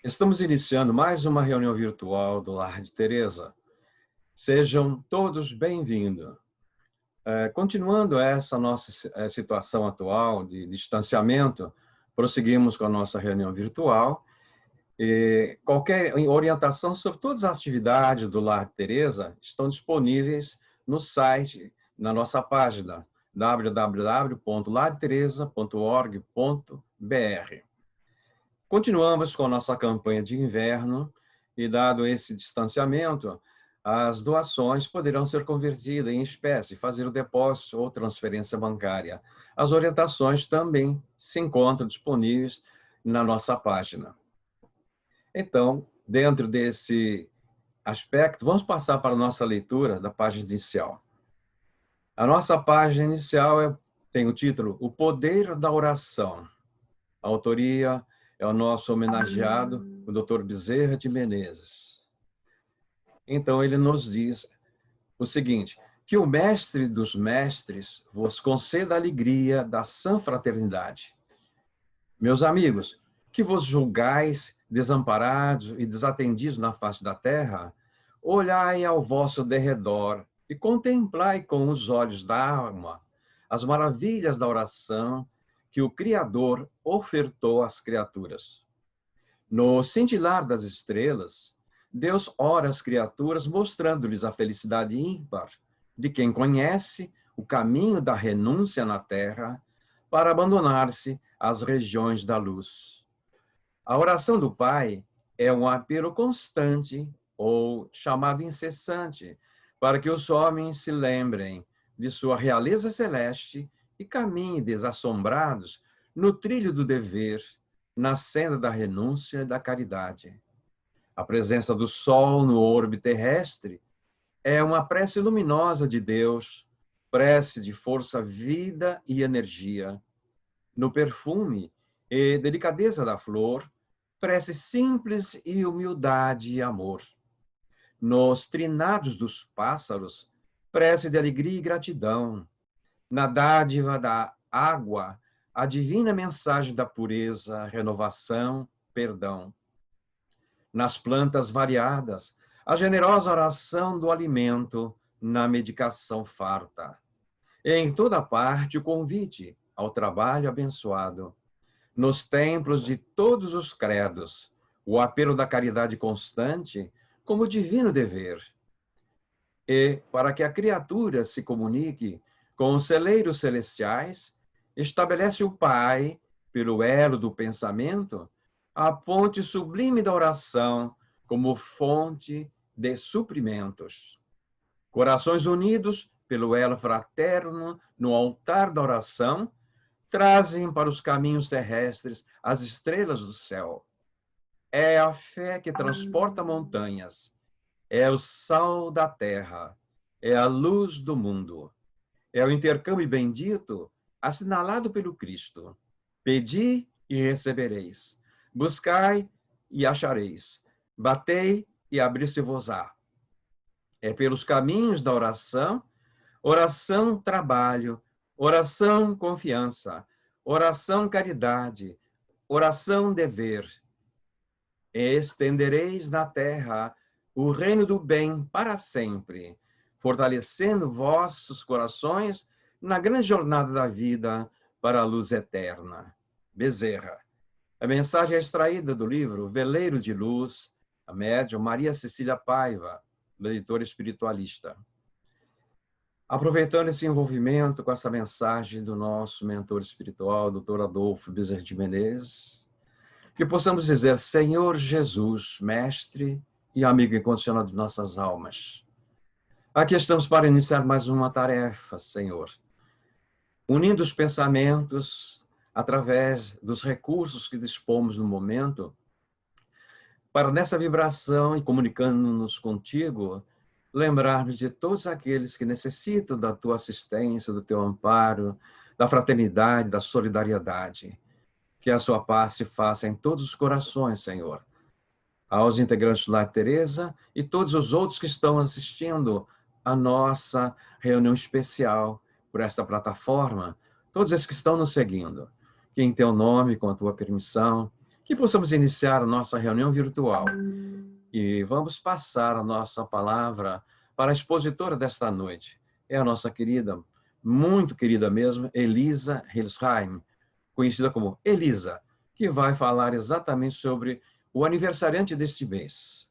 Estamos iniciando mais uma reunião virtual do Lar de Teresa. Sejam todos bem-vindos. Continuando essa nossa situação atual de distanciamento, prosseguimos com a nossa reunião virtual. E qualquer orientação sobre todas as atividades do Lar de Teresa estão disponíveis no site, na nossa página www.lardeteresa.org.br. Continuamos com a nossa campanha de inverno e, dado esse distanciamento, as doações poderão ser convertidas em espécie, fazer o depósito ou transferência bancária. As orientações também se encontram disponíveis na nossa página. Então, dentro desse aspecto, vamos passar para a nossa leitura da página inicial. A nossa página inicial tem o título O Poder da Oração. A autoria é o nosso homenageado, o Dr. Bezerra de Menezes. Então, ele nos diz o seguinte: que o mestre dos mestres vos conceda a alegria da sã fraternidade. Meus amigos, que vos julgais desamparados e desatendidos na face da terra, olhai ao vosso derredor e contemplai com os olhos da alma as maravilhas da oração que o Criador ofertou às criaturas. No cintilar das estrelas, Deus ora as criaturas, mostrando-lhes a felicidade ímpar de quem conhece o caminho da renúncia na terra para abandonar-se às regiões da luz. A oração do Pai é um apelo constante, ou chamado incessante, para que os homens se lembrem de sua realeza celeste e caminhem desassombrados no trilho do dever, na senda da renúncia e da caridade. A presença do sol no orbe terrestre é uma prece luminosa de Deus, prece de força, vida e energia. No perfume e delicadeza da flor, prece simples e humildade e amor. Nos trinados dos pássaros, prece de alegria e gratidão. Na dádiva da água, a divina mensagem da pureza, renovação, perdão. Nas plantas variadas, a generosa oração do alimento, na medicação farta. E em toda parte o convite ao trabalho abençoado. Nos templos de todos os credos, o apelo da caridade constante como divino dever. E, para que a criatura se comunique com os celeiros celestiais, estabelece o Pai, pelo elo do pensamento, a ponte sublime da oração como fonte de suprimentos. Corações unidos pelo elo fraterno no altar da oração, trazem para os caminhos terrestres as estrelas do céu. É a fé que transporta montanhas, é o sal da terra, é a luz do mundo. É o intercâmbio bendito assinalado pelo Cristo. Pedi e recebereis. Buscai e achareis. Batei e abrir-se-vos-á. É pelos caminhos da oração, oração trabalho, oração confiança, oração caridade, oração dever. Estendereis na terra o reino do bem para sempre, fortalecendo vossos corações na grande jornada da vida para a luz eterna. Bezerra. A mensagem é extraída do livro Veleiro de Luz, a médium Maria Cecília Paiva, do editor espiritualista. Aproveitando esse envolvimento com essa mensagem do nosso mentor espiritual, Dr. Adolfo Bezerra de Menezes, que possamos dizer: Senhor Jesus, mestre e amigo incondicional de nossas almas, aqui estamos para iniciar mais uma tarefa, Senhor, unindo os pensamentos através dos recursos que dispomos no momento, para nessa vibração e comunicando-nos contigo, lembrarmos de todos aqueles que necessitam da tua assistência, do teu amparo, da fraternidade, da solidariedade. Que a sua paz se faça em todos os corações, Senhor. Aos integrantes do Lar Teresa e todos os outros que estão assistindo a nossa reunião especial por esta plataforma, todos esses que estão nos seguindo, que em teu nome, com a tua permissão, que possamos iniciar a nossa reunião virtual. E vamos passar a nossa palavra para a expositora desta noite. É a nossa querida, muito querida mesmo, Elisa Hilsheim, conhecida como Elisa, que vai falar exatamente sobre o aniversariante deste mês,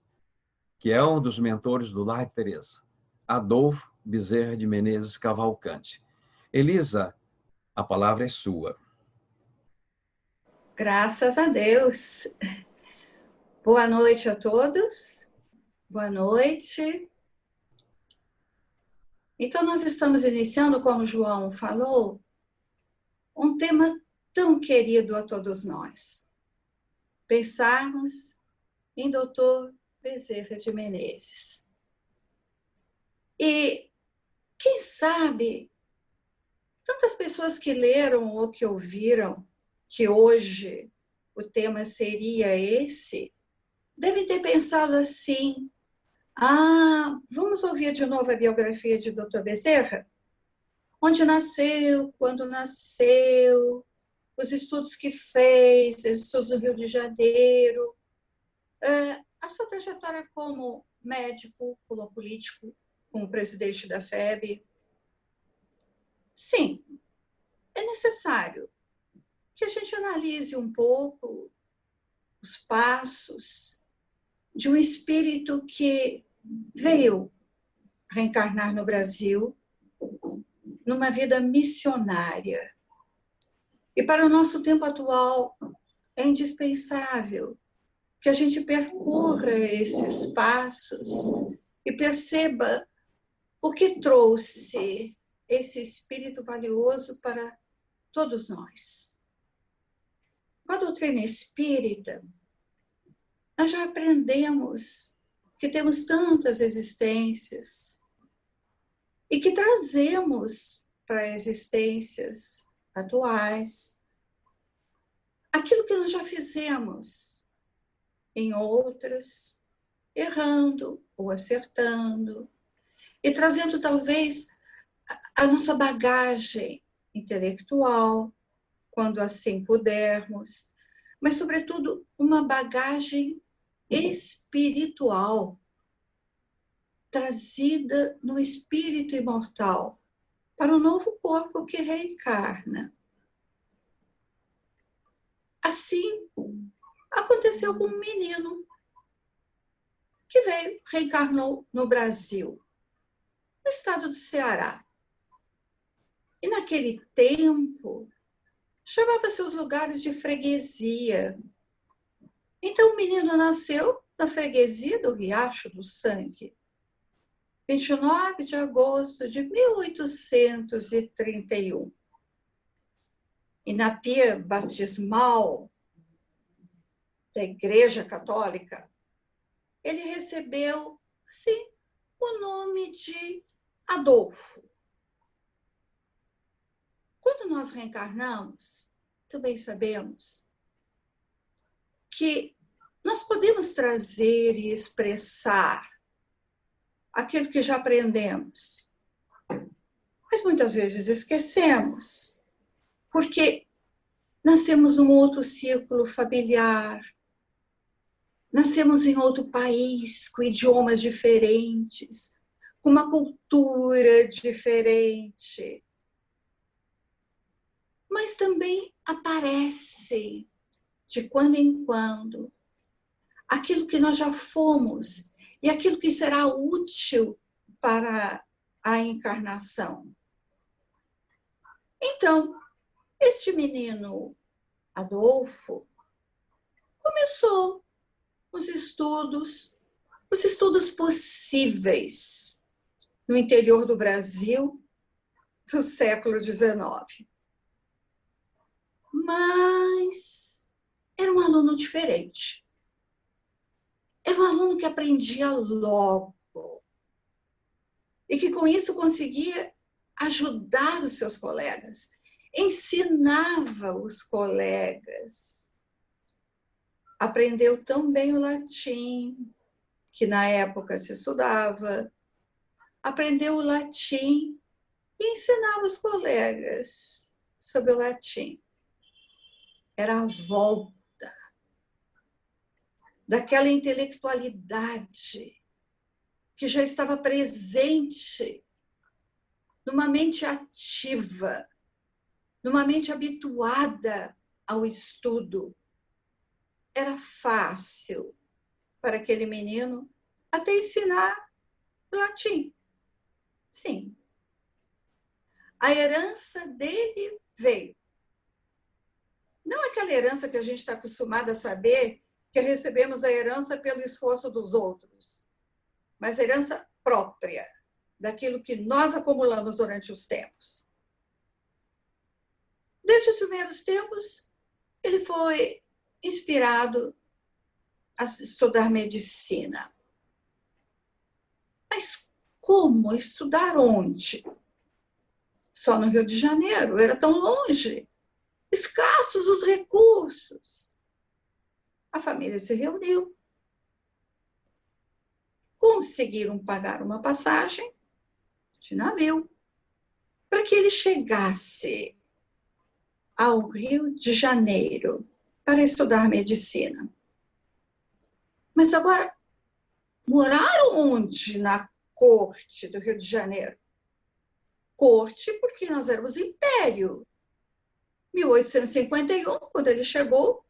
que é um dos mentores do Lar de Teresa, Adolfo Bezerra de Menezes Cavalcante. Elisa, a palavra é sua. Graças a Deus. Boa noite a todos. Boa noite. Então, nós estamos iniciando, como o João falou, um tema tão querido a todos nós. Pensarmos em Dr. Bezerra de Menezes. E, quem sabe, tantas pessoas que leram ou que ouviram que hoje o tema seria esse, devem ter pensado assim: vamos ouvir de novo a biografia de Dr. Bezerra? Onde nasceu, quando nasceu, os estudos que fez, estudos no Rio de Janeiro, a sua trajetória como médico, como político, como presidente da FEB. Sim, é necessário que a gente analise um pouco os passos de um espírito que veio reencarnar no Brasil numa vida missionária. E para o nosso tempo atual, é indispensável que a gente percorra esses passos e perceba o que trouxe esse espírito valioso para todos nós. Com a doutrina espírita, nós já aprendemos que temos tantas existências e que trazemos para existências atuais aquilo que nós já fizemos em outras, errando ou acertando, e trazendo talvez a nossa bagagem intelectual, quando assim pudermos, mas sobretudo uma bagagem espiritual, trazida no espírito imortal, para o novo corpo que reencarna. Assim, aconteceu com um menino que reencarnou no Brasil, no estado do Ceará. E naquele tempo, chamava-se os lugares de freguesia. Então, o menino nasceu na freguesia do Riacho do Sangue, 29 de agosto de 1831. E na pia batismal da Igreja Católica, ele recebeu, sim, o nome de Adolfo. Quando nós reencarnamos, também sabemos que nós podemos trazer e expressar aquilo que já aprendemos, mas muitas vezes esquecemos, porque nascemos num outro círculo familiar, nascemos em outro país, com idiomas diferentes, com uma cultura diferente. Mas também aparece, de quando em quando, aquilo que nós já fomos e aquilo que será útil para a encarnação. Então, este menino Adolfo começou os estudos possíveis no interior do Brasil do século XIX. Mas era um aluno diferente. Era um aluno que aprendia logo e que com isso conseguia ajudar os seus colegas, ensinava os colegas. Aprendeu tão bem o latim, que na época se estudava, aprendeu o latim e ensinava os colegas sobre o latim. Era a volta daquela intelectualidade que já estava presente numa mente ativa, numa mente habituada ao estudo. Era fácil para aquele menino até ensinar latim. Sim. A herança dele veio. Não aquela herança que a gente está acostumado a saber, que recebemos a herança pelo esforço dos outros, mas a herança própria, daquilo que nós acumulamos durante os tempos. Desde os primeiros tempos, ele foi inspirado a estudar medicina. Mas como? Estudar onde? Só no Rio de Janeiro, era tão longe. Escassos os recursos. A família se reuniu. Conseguiram pagar uma passagem de navio para que ele chegasse ao Rio de Janeiro para estudar medicina. Mas agora, moraram onde na corte do Rio de Janeiro? Corte porque nós éramos império. 1851, quando ele chegou,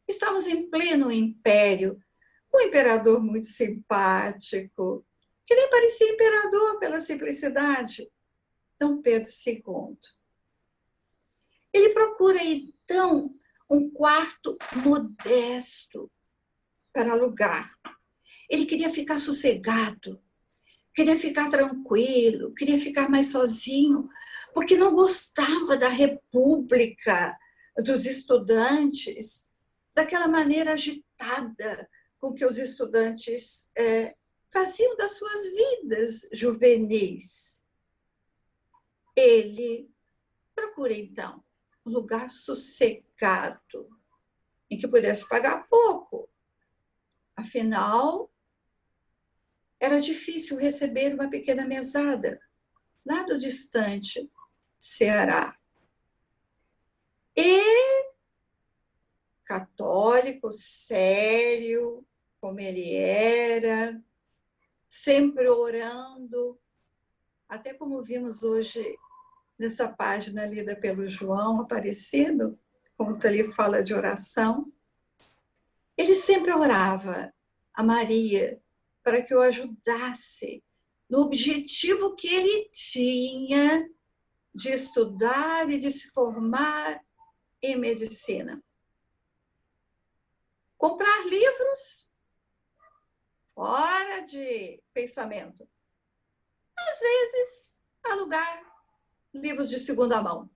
estávamos em pleno império. Um imperador muito simpático, que nem parecia imperador pela simplicidade, Dom Pedro II. Ele procura, então, um quarto modesto para alugar. Ele queria ficar sossegado, queria ficar tranquilo, queria ficar mais sozinho, porque não gostava da república dos estudantes, daquela maneira agitada com que os estudantes faziam das suas vidas juvenis. Ele procura, então, um lugar sossegado, em que pudesse pagar pouco. Afinal, era difícil receber uma pequena mesada, lá do distante Ceará. E, católico, sério, como ele era, sempre orando, até como vimos hoje nessa página lida pelo João Aparecido, como ele fala de oração, ele sempre orava a Maria para que o ajudasse no objetivo que ele tinha de estudar e de se formar em medicina. Comprar livros, fora de pensamento. Às vezes, alugar livros de segunda mão.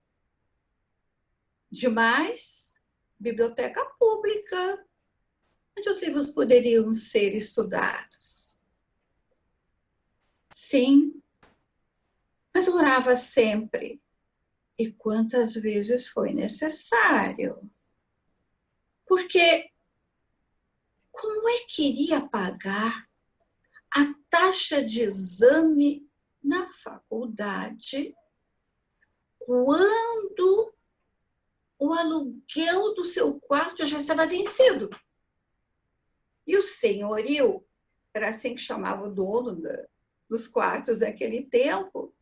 Demais, biblioteca pública, onde os livros poderiam ser estudados. Sim, mas orava sempre. E quantas vezes foi necessário. Porque como é que iria pagar a taxa de exame na faculdade quando o aluguel do seu quarto já estava vencido? E o senhorio, era assim que chamava o dono dos quartos naquele tempo,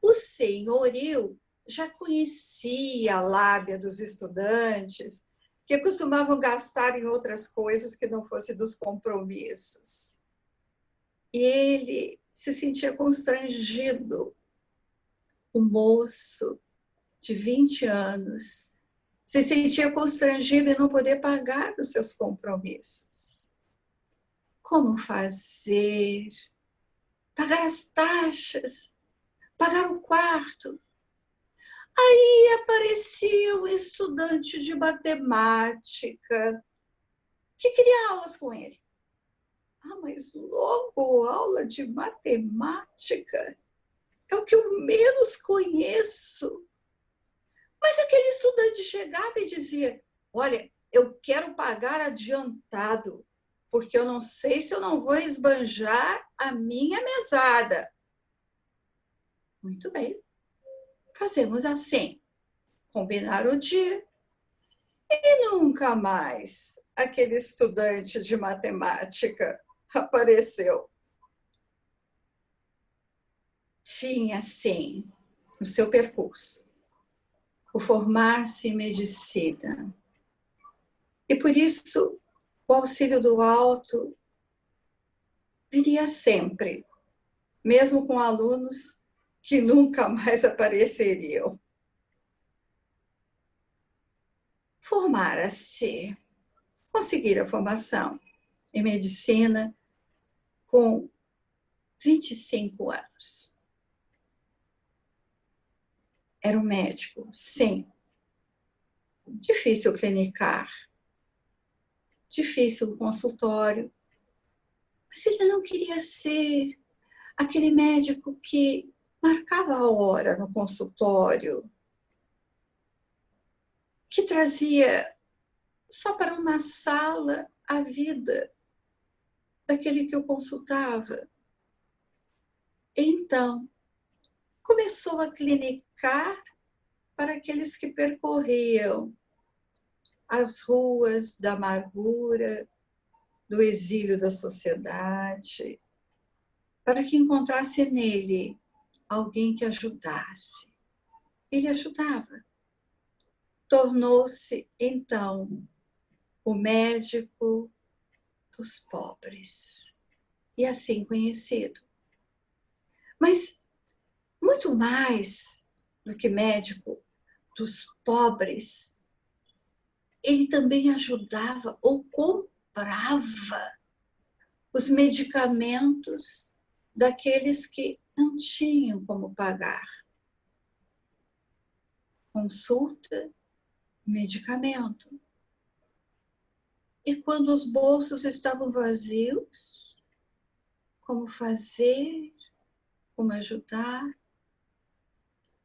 o senhorio já conhecia a lábia dos estudantes, que costumavam gastar em outras coisas que não fossem dos compromissos. E ele se sentia constrangido. O moço de 20 anos se sentia constrangido em não poder pagar os seus compromissos. Como fazer? Pagar as taxas? Pagar o quarto? Aí aparecia um estudante de matemática que queria aulas com ele. Ah, mas logo aula de matemática é o que eu menos conheço. Mas aquele estudante chegava e dizia, olha, eu quero pagar adiantado, porque eu não sei se eu não vou esbanjar a minha mesada. Muito bem. Fazemos assim, combinar o dia. E nunca mais aquele estudante de matemática apareceu. Tinha, sim, o seu percurso, o formar-se em medicina. E por isso, o auxílio do alto viria sempre, mesmo com alunos que nunca mais apareceriam. Formara-se, conseguir a formação em medicina com 25 anos. Era um médico, sim. Difícil clinicar, difícil o consultório, mas ele não queria ser aquele médico que marcava a hora no consultório, que trazia só para uma sala a vida daquele que o consultava. Então, começou a clinicar para aqueles que percorriam as ruas da amargura, do exílio da sociedade, para que encontrasse nele alguém que ajudasse. Ele ajudava. Tornou-se, então, o médico dos pobres, e assim conhecido. Mas, muito mais do que médico dos pobres, ele também ajudava ou comprava os medicamentos daqueles que não tinham como pagar. Consulta, medicamento. E quando os bolsos estavam vazios, como fazer, como ajudar?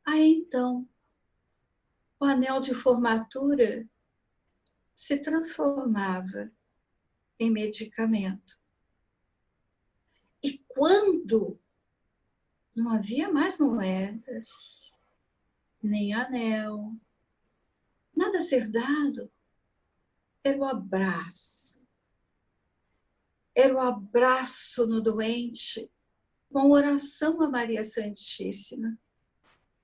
Aí então, o anel de formatura se transformava em medicamento. E quando não havia mais moedas, nem anel, nada a ser dado, era o abraço. Era o abraço no doente, com oração a Maria Santíssima,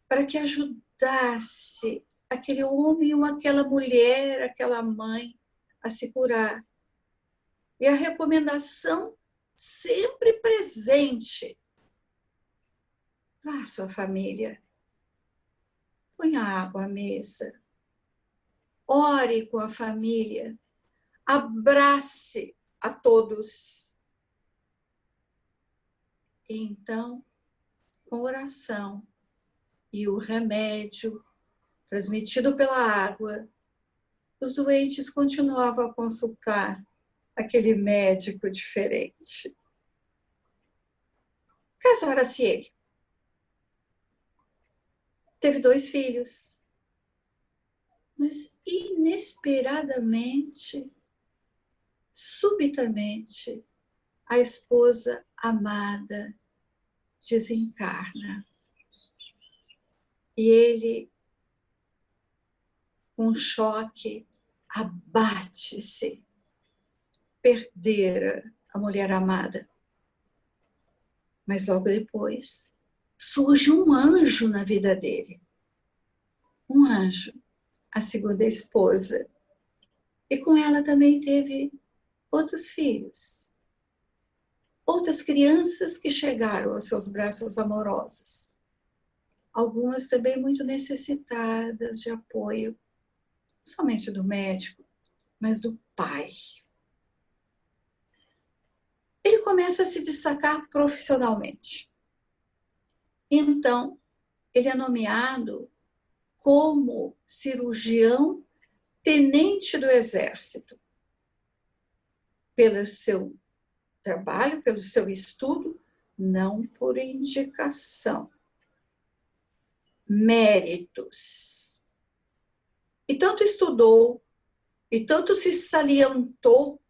para que ajudasse aquele homem ou aquela mulher, aquela mãe a se curar. E a recomendação sempre presente. Vá à sua família, ponha água à mesa, ore com a família, abrace a todos. E então, com oração e o remédio transmitido pela água, os doentes continuavam a consultar aquele médico diferente. Casara-se ele. Teve 2 filhos. Mas, inesperadamente, subitamente, a esposa amada desencarna. E ele, com choque, abate-se. Perdera a mulher amada. Mas logo depois, surge um anjo na vida dele. Um anjo, a segunda esposa. E com ela também teve outros filhos. Outras crianças que chegaram aos seus braços amorosos. Algumas também muito necessitadas de apoio, não somente do médico, mas do pai. Ele começa a se destacar profissionalmente. Então, ele é nomeado como cirurgião tenente do Exército, pelo seu trabalho, pelo seu estudo, não por indicação. Méritos. E tanto estudou, e tanto se salientou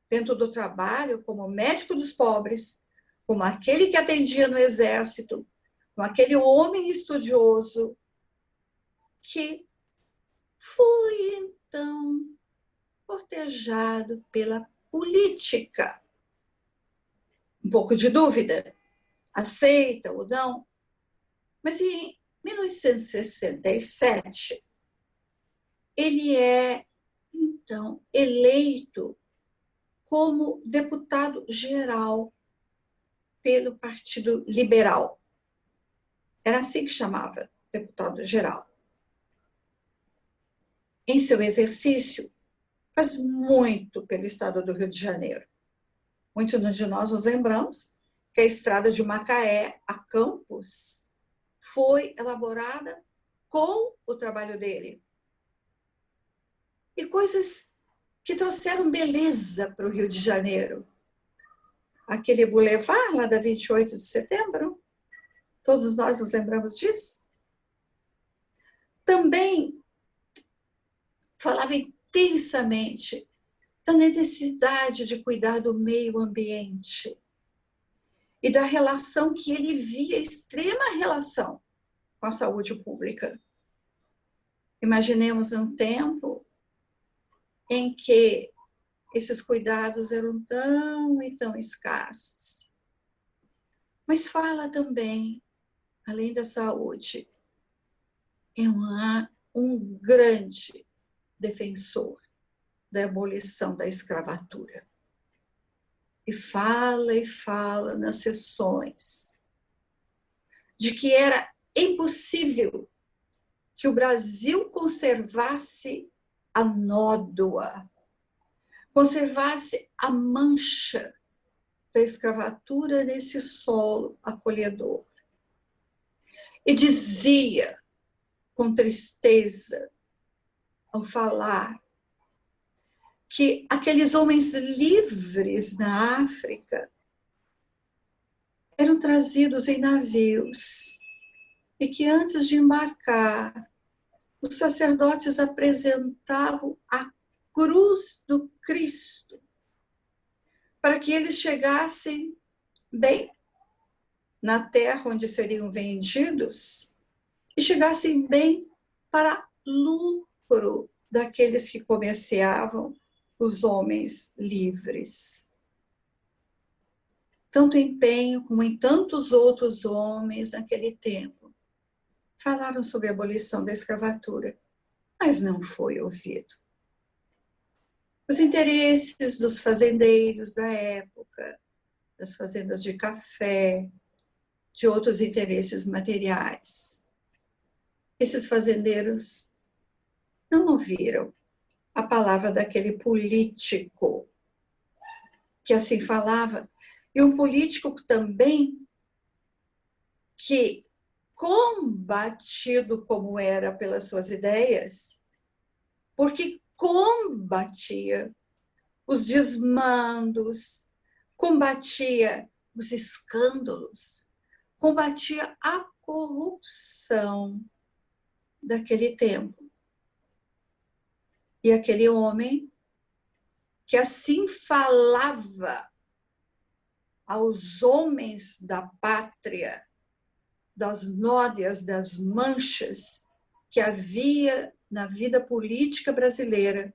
dentro do trabalho como médico dos pobres, como aquele que atendia no exército, como aquele homem estudioso, que foi então cortejado pela política. Um pouco de dúvida, aceita ou não, mas em 1967, ele é, então, eleito como deputado geral pelo Partido Liberal. Era assim que chamava, deputado geral. Em seu exercício, faz muito pelo estado do Rio de Janeiro. Muitos de nós nos lembramos que a estrada de Macaé a Campos foi elaborada com o trabalho dele. E coisas que trouxeram beleza para o Rio de Janeiro. Aquele boulevard lá da 28 de setembro, todos nós nos lembramos disso. Também falava intensamente da necessidade de cuidar do meio ambiente e da relação que ele via, extrema relação com a saúde pública. Imaginemos um tempo em que esses cuidados eram tão e tão escassos. Mas fala também, além da saúde, é um grande defensor da abolição da escravatura. E fala nas sessões de que era impossível que o Brasil conservasse a nódoa, conservasse a mancha da escravatura nesse solo acolhedor. E dizia, com tristeza, ao falar, que aqueles homens livres na África eram trazidos em navios e que antes de embarcar, os sacerdotes apresentavam a cruz do Cristo para que eles chegassem bem na terra onde seriam vendidos e chegassem bem para lucro daqueles que comerciavam os homens livres. Tanto empenho como em tantos outros homens naquele tempo falaram sobre a abolição da escravatura, mas não foi ouvido. Os interesses dos fazendeiros da época, das fazendas de café, de outros interesses materiais. Esses fazendeiros não ouviram a palavra daquele político que assim falava, e um político também que, combatido como era pelas suas ideias, porque combatia os desmandos, combatia os escândalos, combatia a corrupção daquele tempo. E aquele homem que assim falava aos homens da pátria, das nódoas, das manchas que havia na vida política brasileira,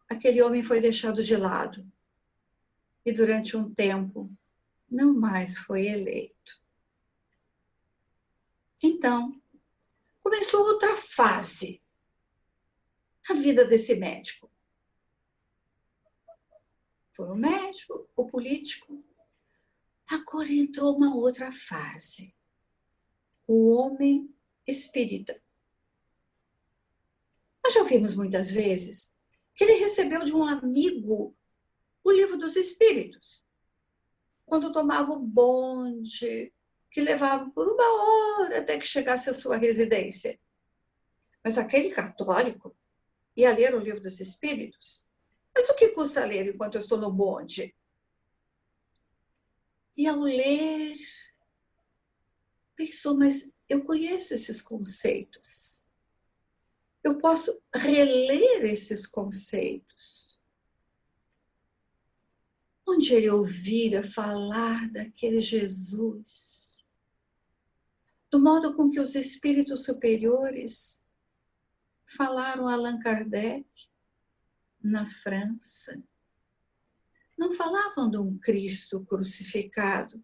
aquele homem foi deixado de lado e durante um tempo não mais foi eleito. Então, começou outra fase na vida desse médico. Foi o médico, o político. Agora entrou uma outra fase. O homem espírita. Nós já ouvimos muitas vezes que ele recebeu de um amigo o Livro dos Espíritos. Quando tomava o bonde, que levava por 1 hora até que chegasse à sua residência. Mas aquele católico ia ler o Livro dos Espíritos. Mas o que custa ler enquanto eu estou no bonde? E ao ler, pensou, mas eu conheço esses conceitos. Eu posso reler esses conceitos. Onde ele ouvira falar daquele Jesus, do modo com que os espíritos superiores falaram Allan Kardec na França. Não falavam de um Cristo crucificado,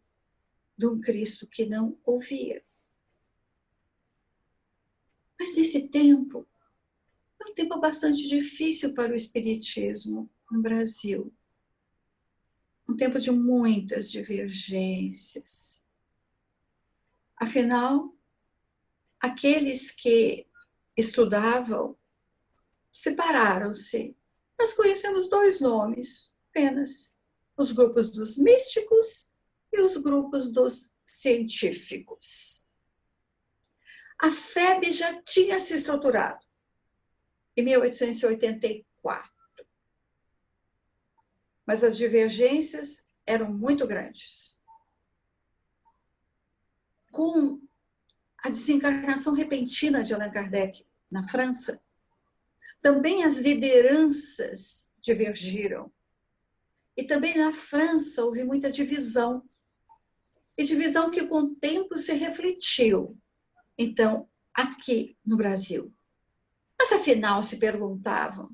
de um Cristo que não ouvia. Mas nesse tempo, é um tempo bastante difícil para o espiritismo no Brasil. Um tempo de muitas divergências. Afinal, aqueles que estudavam separaram-se. Nós conhecemos dois nomes apenas: os grupos dos místicos e os grupos dos científicos. A FEB já tinha se estruturado em 1884, mas as divergências eram muito grandes. Com a desencarnação repentina de Allan Kardec na França, também as lideranças divergiram. E também na França houve muita divisão. E divisão que com o tempo se refletiu. Então, aqui no Brasil. Mas afinal se perguntavam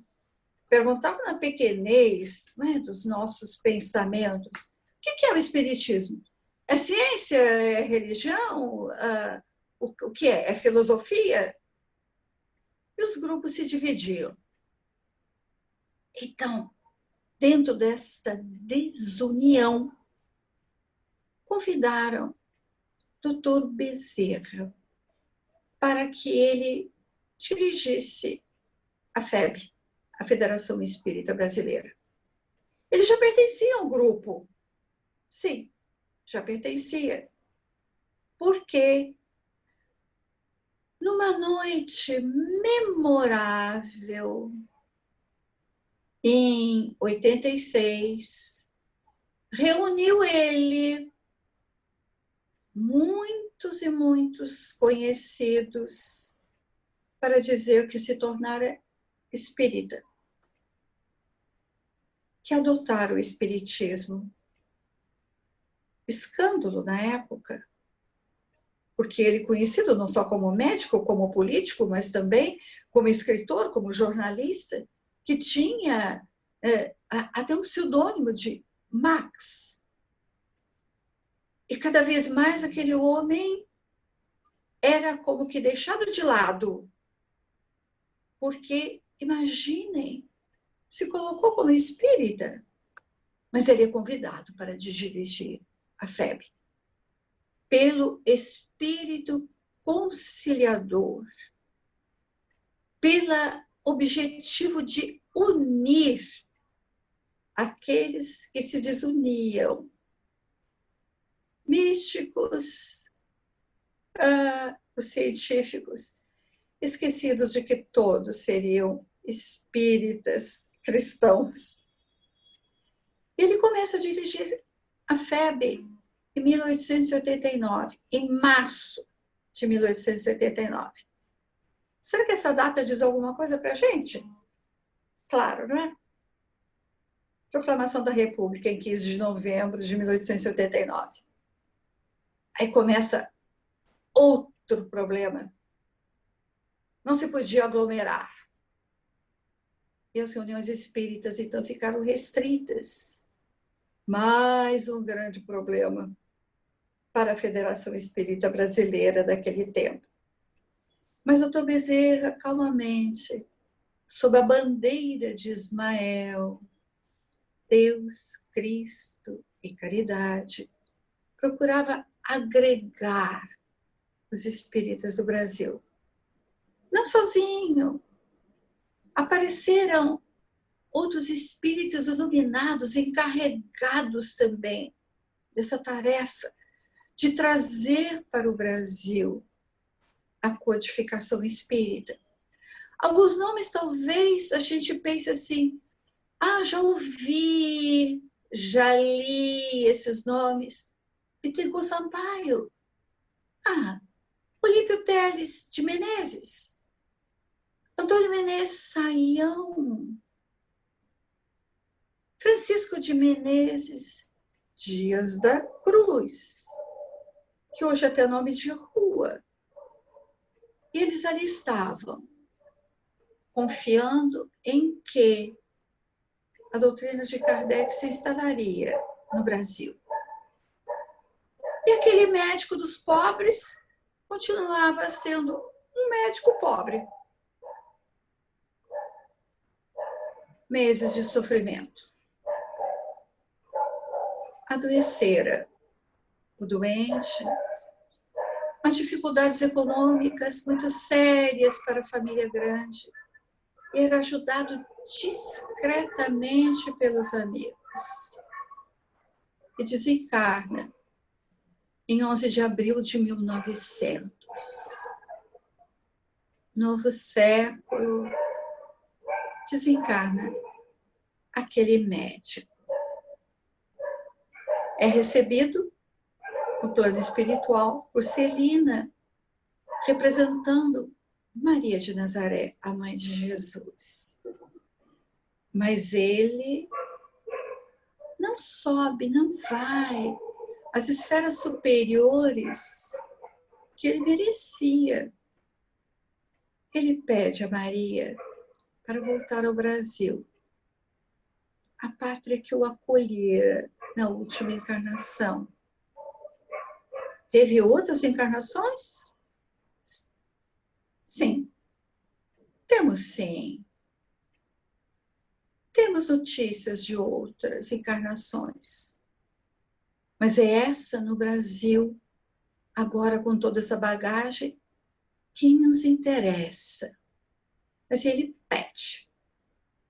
na pequenez, né, dos nossos pensamentos, o que é o espiritismo? É ciência? É religião? O que é? É filosofia? E os grupos se dividiam. Então, dentro desta desunião, convidaram Dr. Bezerra para que ele dirigisse a FEB, a Federação Espírita Brasileira. Ele já pertencia ao grupo. Sim, já pertencia. Porque numa noite memorável, em 86, reuniu ele muitos e muitos conhecidos para dizer que se tornara espírita, que adotaram o espiritismo. Escândalo na época, porque ele conhecido não só como médico, como político, mas também como escritor, como jornalista, que tinha até um pseudônimo de Max. E cada vez mais aquele homem era como que deixado de lado. Porque, imaginem, se colocou como espírita, mas ele é convidado para dirigir a FEB pelo espírito conciliador, pelo objetivo de unir aqueles que se desuniam, místicos, os científicos, esquecidos de que todos seriam espíritas cristãos. Ele começa a dirigir a FEB em 1889, em março de 1889. Será que essa data diz alguma coisa para a gente? Claro, não é? Proclamação da República, em 15 de novembro de 1889. Aí começa outro problema. Não se podia aglomerar. E as reuniões espíritas, então, ficaram restritas. Mais um grande problema para a Federação Espírita Brasileira daquele tempo. Mas o Dr. Bezerra, calmamente, sob a bandeira de Ismael, Deus, Cristo e caridade, procurava agregar os espíritas do Brasil. Não sozinho. Apareceram outros espíritos iluminados, encarregados também dessa tarefa de trazer para o Brasil a codificação espírita. Alguns nomes talvez a gente pense assim, já ouvi, já li esses nomes. Bittencourt Sampaio, Olímpio Teles de Menezes, Antônio Menezes Saião, Francisco de Menezes Dias da Cruz, que hoje até é nome de rua. E eles ali estavam. confiando em que a doutrina de Kardec se instalaria no Brasil. E aquele médico dos pobres continuava sendo um médico pobre. Meses de sofrimento. Adoecera o doente, as dificuldades econômicas muito sérias para a família grande, e era ajudado discretamente pelos amigos. E desencarna em 11 de abril de 1900. Novo século, desencarna aquele médico. É recebido no plano espiritual por Celina, representando Maria de Nazaré, a mãe de Jesus. Mas ele não sobe, não vai às esferas superiores que ele merecia. Ele pede a Maria para voltar ao Brasil, a pátria que o acolhera na última encarnação. Teve outras encarnações? Sim. Temos sim. Temos notícias de outras encarnações. Mas é essa no Brasil, agora com toda essa bagagem, que nos interessa. Mas ele pede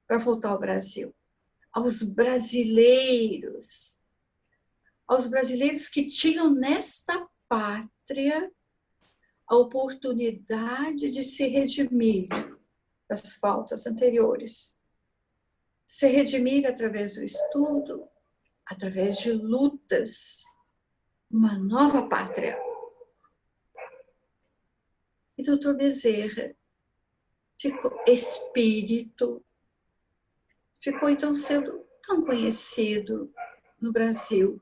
para voltar ao Brasil. Aos brasileiros que tinham nesta pátria a oportunidade de se redimir das faltas anteriores. Se redimir através do estudo, através de lutas, uma nova pátria. E Dr. Bezerra ficou espírito, ficou então sendo tão conhecido no Brasil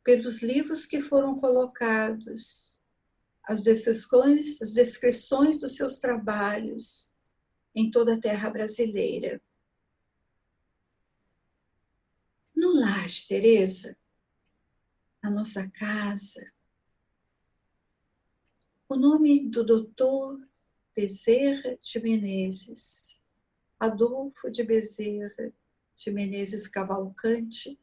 pelos livros que foram colocados, as descrições dos seus trabalhos em toda a terra brasileira. No lar de Teresa, na nossa casa, o nome do doutor Bezerra de Menezes, Adolfo de Bezerra de Menezes Cavalcante,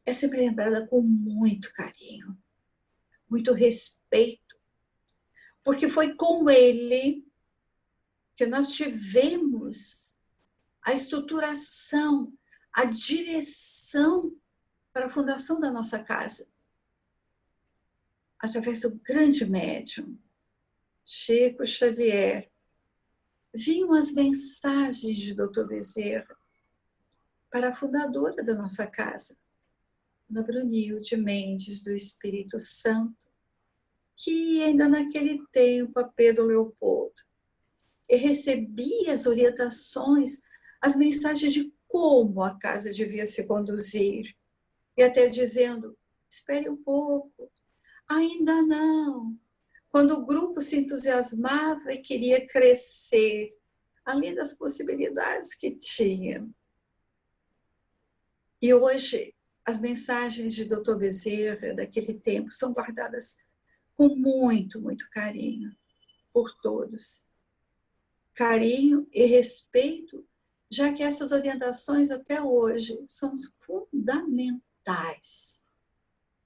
é sempre lembrada com muito carinho, muito respeito, porque foi com ele que nós tivemos a estruturação, a direção para a fundação da nossa casa, através do grande médium, Chico Xavier. Vinham as mensagens de Dr. Bezerra para a fundadora da nossa casa, Ana Brunilde Mendes do Espírito Santo, que ainda naquele tempo a Pedro Leopoldo, e recebia as orientações, as mensagens de como a casa devia se conduzir, e até dizendo, espere um pouco, ainda não. Quando o grupo se entusiasmava e queria crescer, além das possibilidades que tinha. E hoje, as mensagens de Dr. Bezerra daquele tempo são guardadas com muito, muito carinho por todos. Carinho e respeito, já que essas orientações até hoje são fundamentais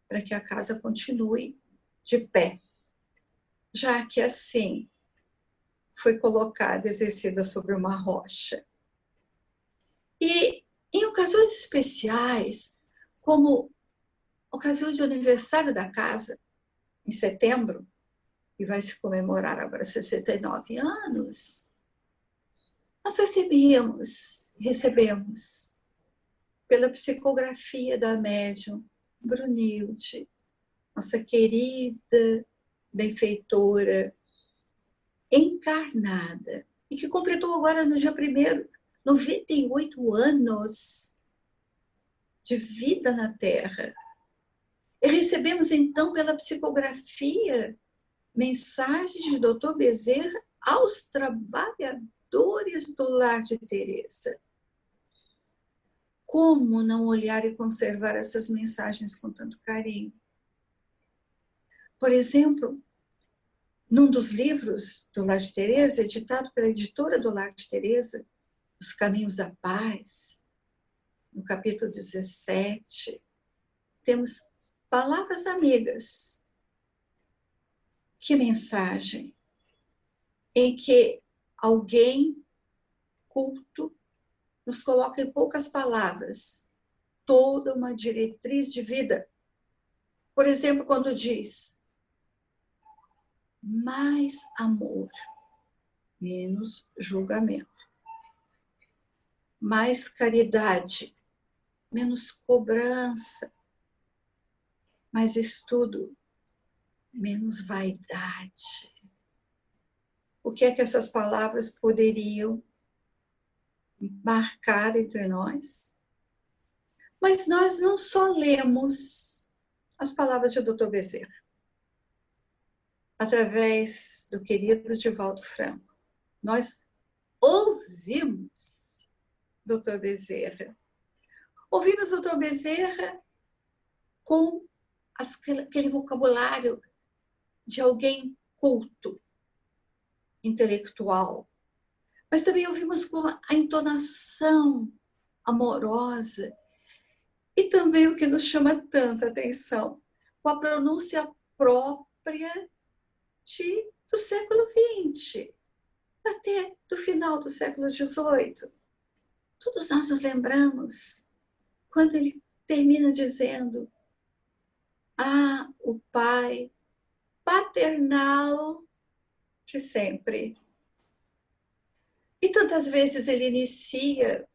para que a casa continue de pé, já que assim foi colocada, exercida sobre uma rocha. E em ocasiões especiais, como ocasiões de aniversário da casa, em setembro, e vai se comemorar agora 69 anos, nós recebemos pela psicografia da médium Brunilde, nossa querida benfeitora, encarnada, e que completou agora no dia 1º, 98 anos de vida na Terra. E recebemos então pela psicografia mensagens de Dr. Bezerra aos trabalhadores do lar de Teresa. Como não olhar e conservar essas mensagens com tanto carinho? Por exemplo, num dos livros do Lar de Teresa, editado pela editora do Lar de Teresa, Os Caminhos da Paz, no capítulo 17, temos palavras amigas. Que mensagem! Em que alguém culto nos coloca em poucas palavras toda uma diretriz de vida. Por exemplo, quando diz: mais amor, menos julgamento. Mais caridade, menos cobrança. Mais estudo, menos vaidade. O que é que essas palavras poderiam marcar entre nós? Mas nós não só lemos as palavras de Dr. Bezerra, através do querido Divaldo Franco. Nós ouvimos Dr. Bezerra. Ouvimos Dr. Bezerra com aquele vocabulário de alguém culto, intelectual. Mas também ouvimos com a entonação amorosa e também o que nos chama tanta atenção, com a pronúncia própria do século XX, até do final do século XVIII. Todos nós nos lembramos quando ele termina dizendo: ah, o Pai paternal de sempre. E tantas vezes ele inicia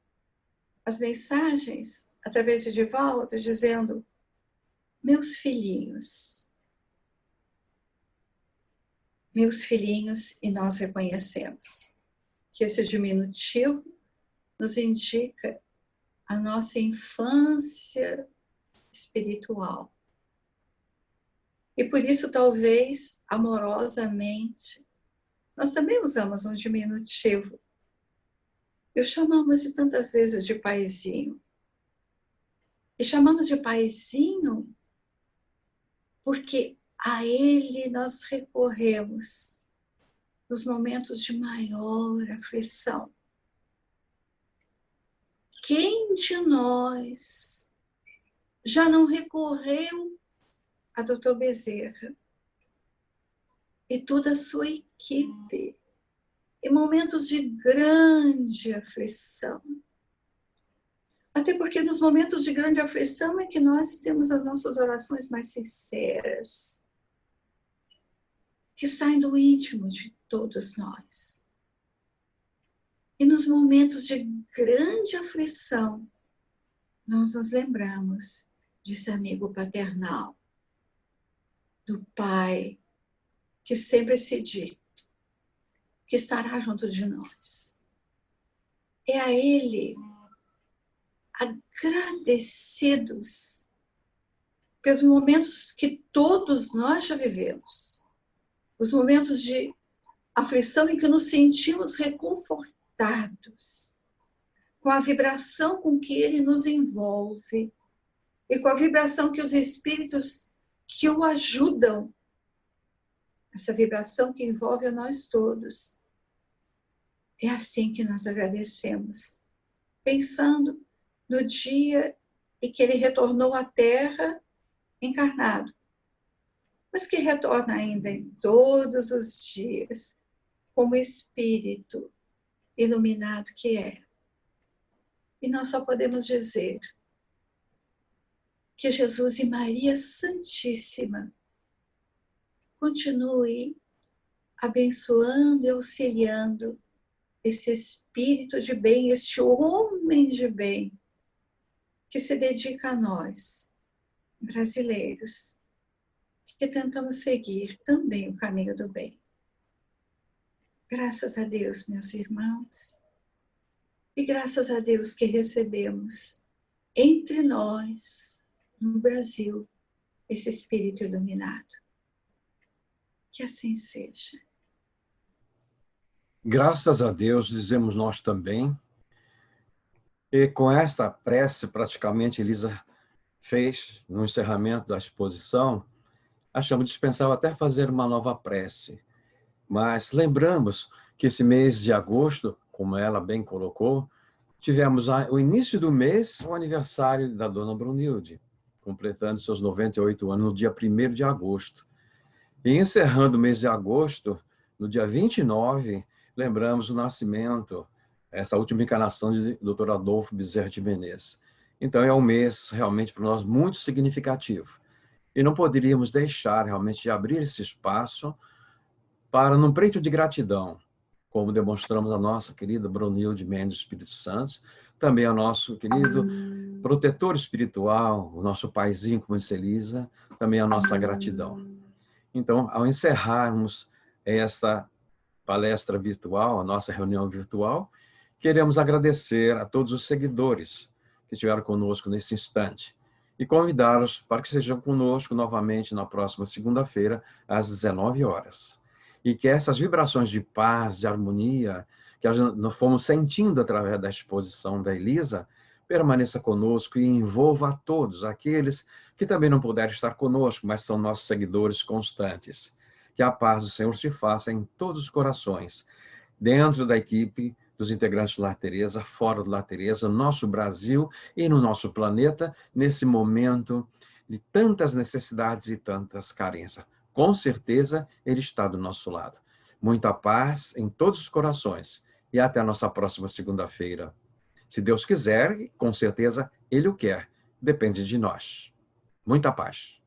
as mensagens através de Divaldo dizendo: meus filhinhos, e nós reconhecemos que esse diminutivo nos indica a nossa infância espiritual. E por isso, talvez, amorosamente, nós também usamos um diminutivo. E o chamamos de tantas vezes de paizinho. E chamamos de paizinho porque a ele nós recorremos nos momentos de maior aflição. Quem de nós já não recorreu a Dr. Bezerra e toda a sua equipe em momentos de grande aflição? Até porque nos momentos de grande aflição é que nós temos as nossas orações mais sinceras, que saem do íntimo de todos nós. E nos momentos de grande aflição, nós nos lembramos desse amigo paternal, do Pai, que sempre se diz que estará junto de nós. É a Ele, agradecidos pelos momentos que todos nós já vivemos, os momentos de aflição em que nos sentimos reconfortados, com a vibração com que Ele nos envolve e com a vibração que os espíritos que o ajudam, essa vibração que envolve a nós todos. É assim que nós agradecemos, pensando no dia em que Ele retornou à Terra encarnado, mas que retorna ainda em todos os dias, como espírito iluminado que é. E nós só podemos dizer que Jesus e Maria Santíssima continue abençoando e auxiliando esse espírito de bem, este homem de bem, que se dedica a nós, brasileiros, que tentamos seguir também o caminho do bem. Graças a Deus, meus irmãos, e graças a Deus que recebemos entre nós, no Brasil, esse espírito iluminado. Que assim seja. Graças a Deus, dizemos nós também, e com esta prece, praticamente, Elisa fez no encerramento da exposição, achamos dispensável até fazer uma nova prece. Mas lembramos que esse mês de agosto, como ela bem colocou, tivemos o início do mês, o aniversário da dona Brunilde, completando seus 98 anos no dia 1º de agosto. E encerrando o mês de agosto, no dia 29, lembramos o nascimento, essa última encarnação de Dr. Adolfo Bezerra de Menezes. Então, é um mês realmente para nós muito significativo. E não poderíamos deixar realmente de abrir esse espaço para, num preito de gratidão, como demonstramos a nossa querida Brunilde Mendes Espírito Santo, também ao nosso querido protetor espiritual, o nosso paizinho, como disse Elisa, também a nossa gratidão. Então, ao encerrarmos esta palestra virtual, a nossa reunião virtual, queremos agradecer a todos os seguidores que estiveram conosco nesse instante e convidá-los para que estejam conosco novamente na próxima segunda-feira, às 19 horas. E que essas vibrações de paz, de harmonia, que nós fomos sentindo através da exposição da Elisa, permaneça conosco e envolva a todos aqueles que também não puderam estar conosco, mas são nossos seguidores constantes. Que a paz do Senhor se faça em todos os corações, dentro da equipe dos integrantes do Lar Teresa, fora do Lar Teresa, no nosso Brasil e no nosso planeta, nesse momento de tantas necessidades e tantas carências. Com certeza, Ele está do nosso lado. Muita paz em todos os corações. E até a nossa próxima segunda-feira. Se Deus quiser, com certeza Ele o quer. Depende de nós. Muita paz.